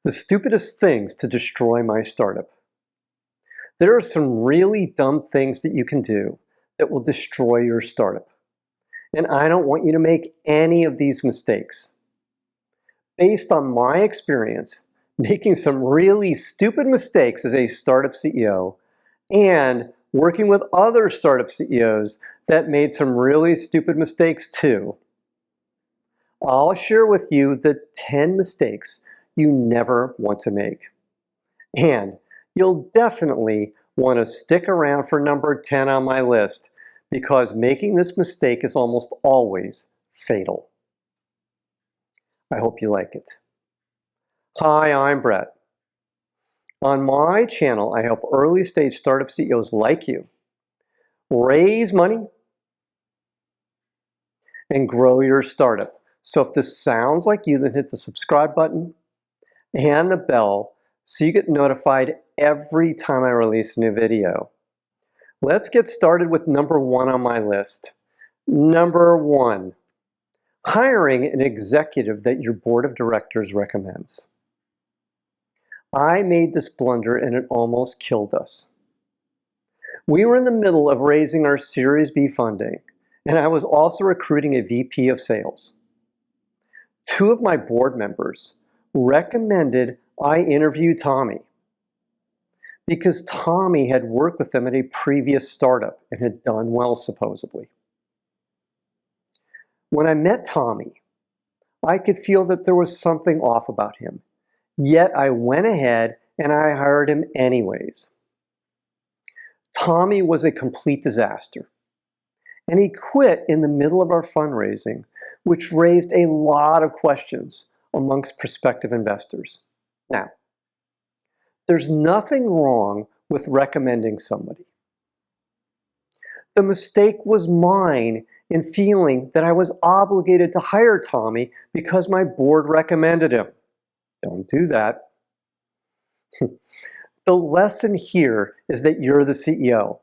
The stupidest things to destroy my startup. There are some really dumb things that you can do that will destroy your startup. And I don't want you to make any of these mistakes. Based on my experience, making some really stupid mistakes as a startup CEO and working with other startup CEOs that made some really stupid mistakes too, I'll share with you the 10 mistakes you never want to make. And you'll definitely want to stick around for number 10 on my list because making this mistake is almost always fatal. I hope you like it. Hi, I'm Brett. On my channel, I help early stage startup CEOs like you raise money and grow your startup. So if this sounds like you, then hit the subscribe button and the bell so you get notified every time I release a new video. Let's get started with number 1 on my list. Number 1, hiring an executive that your board of directors recommends. I made this blunder and it almost killed us. We were in the middle of raising our Series B funding, and I was also recruiting a VP of sales. 2 of my board members recommended I interview Tommy because Tommy had worked with them at a previous startup and had done well, supposedly. When I met Tommy, I could feel that there was something off about him, yet I went ahead and I hired him anyways. Tommy was a complete disaster, and he quit in the middle of our fundraising, which raised a lot of questions amongst prospective investors. Now, there's nothing wrong with recommending somebody. The mistake was mine in feeling that I was obligated to hire Tommy because my board recommended him. Don't do that. The lesson here is that you're the CEO.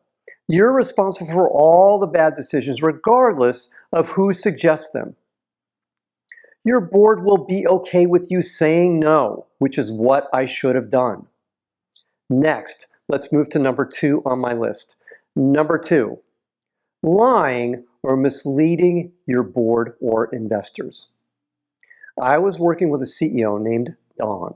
You're responsible for all the bad decisions regardless of who suggests them. Your board will be okay with you saying no, which is what I should have done. Next, let's move to number 2 on my list. Number 2, lying or misleading your board or investors. I was working with a CEO named Don,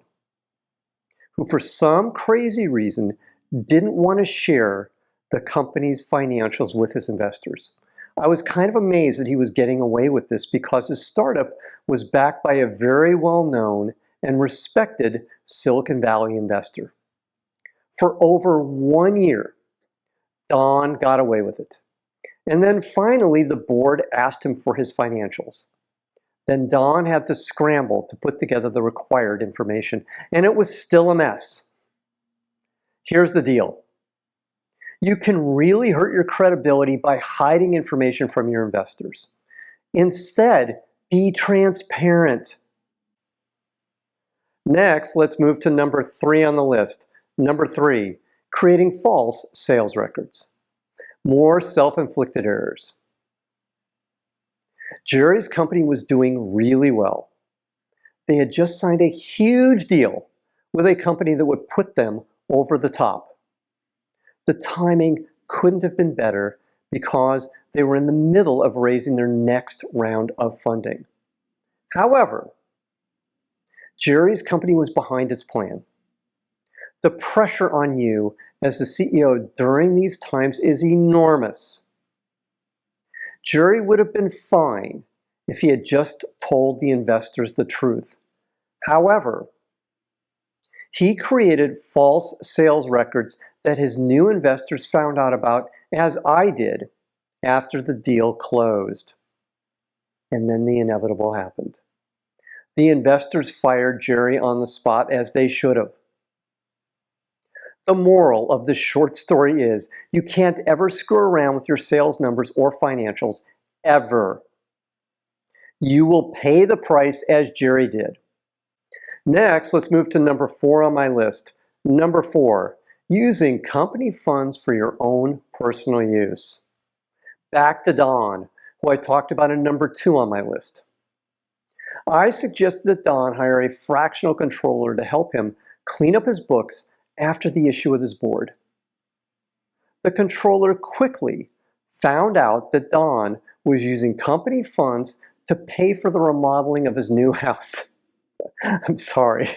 who for some crazy reason didn't want to share the company's financials with his investors. I was kind of amazed that he was getting away with this because his startup was backed by a very well-known and respected Silicon Valley investor. For over 1 year, Don got away with it. And then finally, the board asked him for his financials. Then Don had to scramble to put together the required information, and it was still a mess. Here's the deal. You can really hurt your credibility by hiding information from your investors. Instead, be transparent. Next, let's move to number 3 on the list. Number 3, creating false sales records. More self-inflicted errors. Jerry's company was doing really well. They had just signed a huge deal with a company that would put them over the top. The timing couldn't have been better because they were in the middle of raising their next round of funding. However, Jerry's company was behind its plan. The pressure on you as the CEO during these times is enormous. Jerry would have been fine if he had just told the investors the truth. However, he created false sales records that his new investors found out about, as I did, after the deal closed. And then the inevitable happened. The investors fired Jerry on the spot, as they should have. The moral of this short story is you can't ever screw around with your sales numbers or financials, ever. You will pay the price as Jerry did. Next, let's move to number 4 on my list. Number 4, using company funds for your own personal use. Back to Don, who I talked about in number 2 on my list. I suggested that Don hire a fractional controller to help him clean up his books after the issue with his board. The controller quickly found out that Don was using company funds to pay for the remodeling of his new house. I'm sorry.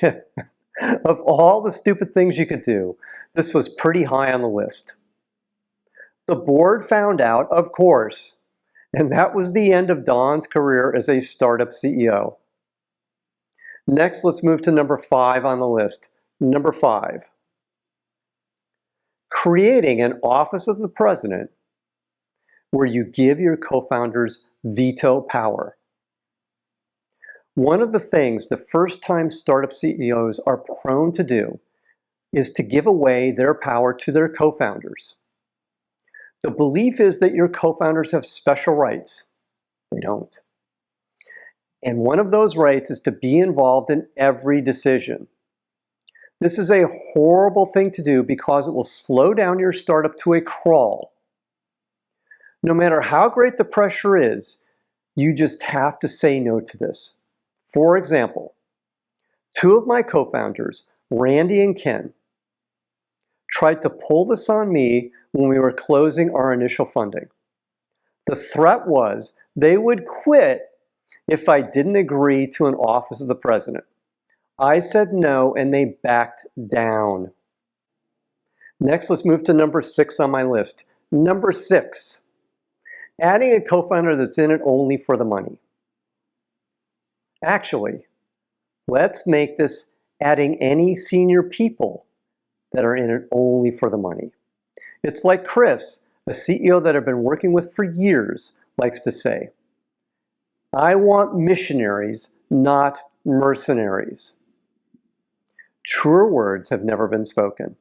Of all the stupid things you could do, this was pretty high on the list. The board found out, of course, and that was the end of Don's career as a startup CEO. Next, let's move to number 5 on the list. Number 5. Creating an office of the president where you give your co-founders veto power. One of the things the first-time startup CEOs are prone to do is to give away their power to their co-founders. The belief is that your co-founders have special rights. They don't. And one of those rights is to be involved in every decision. This is a horrible thing to do because it will slow down your startup to a crawl. No matter how great the pressure is, you just have to say no to this. For example, 2 of my co-founders, Randy and Ken, tried to pull this on me when we were closing our initial funding. The threat was they would quit if I didn't agree to an office of the president. I said no, and they backed down. Next, let's move to number 6 on my list. Number 6, adding a co-founder that's in it only for the money. Actually, let's make this adding any senior people that are in it only for the money. It's like Chris, a CEO that I've been working with for years, likes to say, I want missionaries, not mercenaries. Truer words have never been spoken.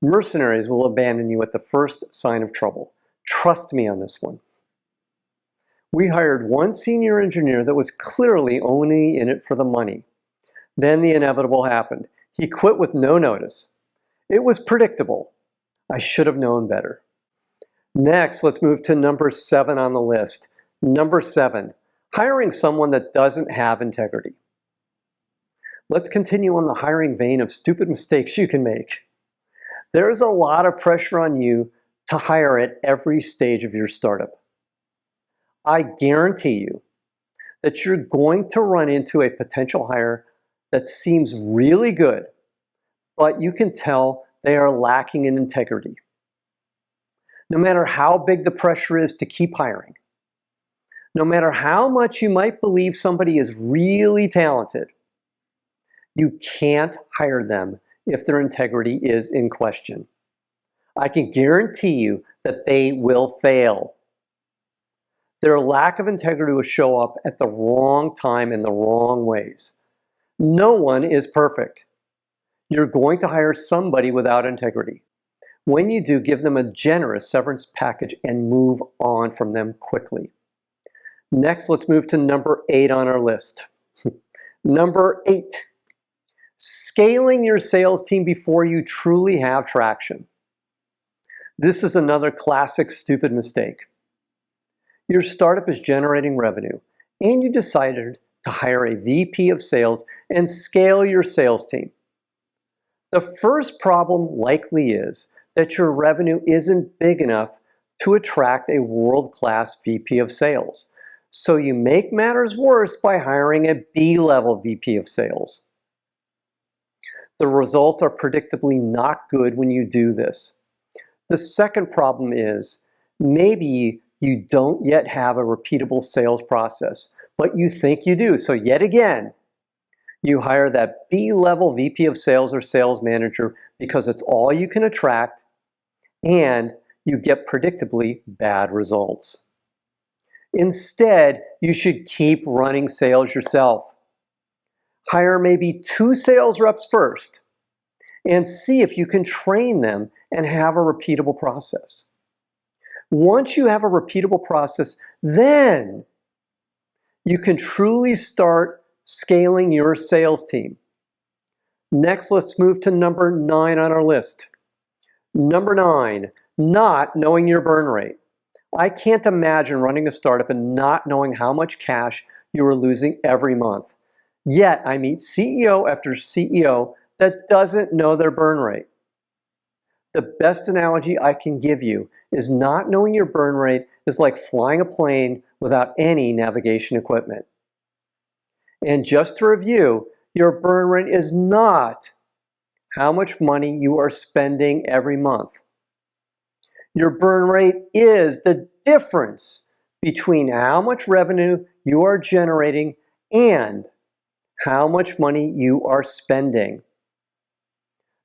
Mercenaries will abandon you at the first sign of trouble. Trust me on this one. We hired one senior engineer that was clearly only in it for the money. Then the inevitable happened. He quit with no notice. It was predictable. I should have known better. Next, let's move to number 7 on the list. Number 7, hiring someone that doesn't have integrity. Let's continue on the hiring vein of stupid mistakes you can make. There's a lot of pressure on you to hire at every stage of your startup. I guarantee you that you're going to run into a potential hire that seems really good, but you can tell they are lacking in integrity. No matter how big the pressure is to keep hiring, no matter how much you might believe somebody is really talented, you can't hire them if their integrity is in question. I can guarantee you that they will fail. Their lack of integrity will show up at the wrong time in the wrong ways. No one is perfect. You're going to hire somebody without integrity. When you do, give them a generous severance package and move on from them quickly. Next, let's move to number 8 on our list. Number 8, scaling your sales team before you truly have traction. This is another classic stupid mistake. Your startup is generating revenue, and you decided to hire a VP of sales and scale your sales team. The first problem likely is that your revenue isn't big enough to attract a world-class VP of sales. So you make matters worse by hiring a B-level VP of sales. The results are predictably not good when you do this. The second problem is maybe you don't yet have a repeatable sales process, but you think you do. So yet again, you hire that B-level VP of sales or sales manager because it's all you can attract, and you get predictably bad results. Instead, you should keep running sales yourself. Hire maybe 2 sales reps first and see if you can train them and have a repeatable process. Once you have a repeatable process, then you can truly start scaling your sales team. Next, let's move to number 9 on our list. Number 9, not knowing your burn rate. I can't imagine running a startup and not knowing how much cash you are losing every month. Yet I meet CEO after CEO that doesn't know their burn rate. The best analogy I can give you is not knowing your burn rate is like flying a plane without any navigation equipment. And just to review, your burn rate is not how much money you are spending every month. Your burn rate is the difference between how much revenue you are generating and how much money you are spending.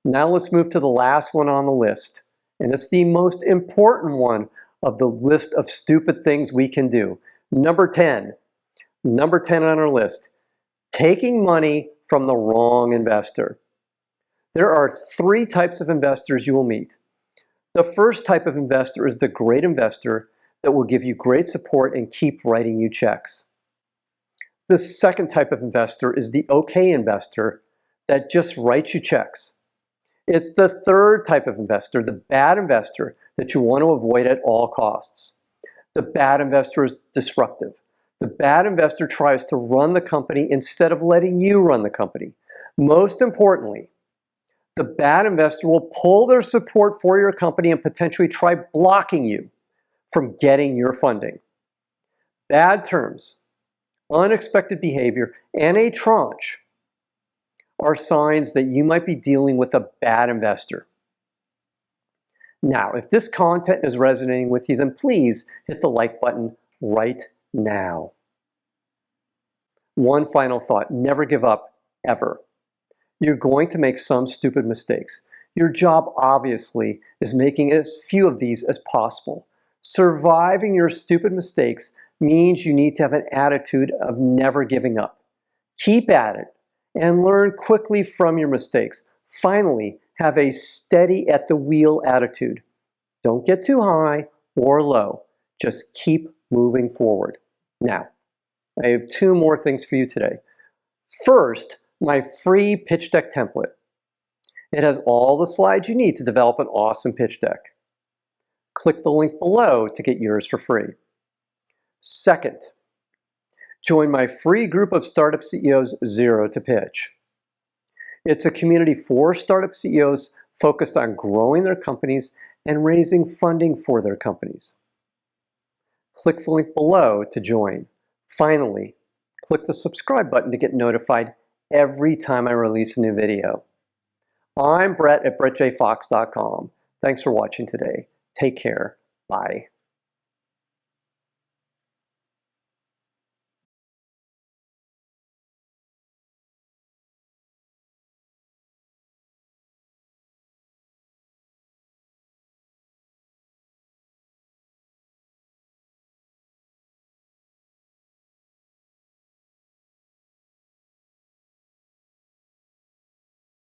Now let's move to the last one on the list, and it's the most important one of the list of stupid things we can do. Number 10 on our list, taking money from the wrong investor. There are 3 types of investors you will meet. The first type of investor is the great investor that will give you great support and keep writing you checks. The second type of investor is the okay investor that just writes you checks. It's the third type of investor, the bad investor, that you want to avoid at all costs. The bad investor is disruptive. The bad investor tries to run the company instead of letting you run the company. Most importantly, the bad investor will pull their support for your company and potentially try blocking you from getting your funding. Bad terms, unexpected behavior, and a tranche are signs that you might be dealing with a bad investor. Now, if this content is resonating with you, then please hit the like button right now. One final thought, never give up, ever. You're going to make some stupid mistakes. Your job, obviously, is making as few of these as possible. Surviving your stupid mistakes means you need to have an attitude of never giving up. Keep at it and learn quickly from your mistakes. Finally, have a steady at the wheel attitude. Don't get too high or low. Just keep moving forward. Now, I have 2 more things for you today. First, my free pitch deck template. It has all the slides you need to develop an awesome pitch deck. Click the link below to get yours for free. Second, join my free group of startup CEOs, Zero to Pitch. It's a community for startup CEOs focused on growing their companies and raising funding for their companies. Click the link below to join. Finally, click the subscribe button to get notified every time I release a new video. I'm Brett at brettjfox.com. Thanks for watching today. Take care. Bye.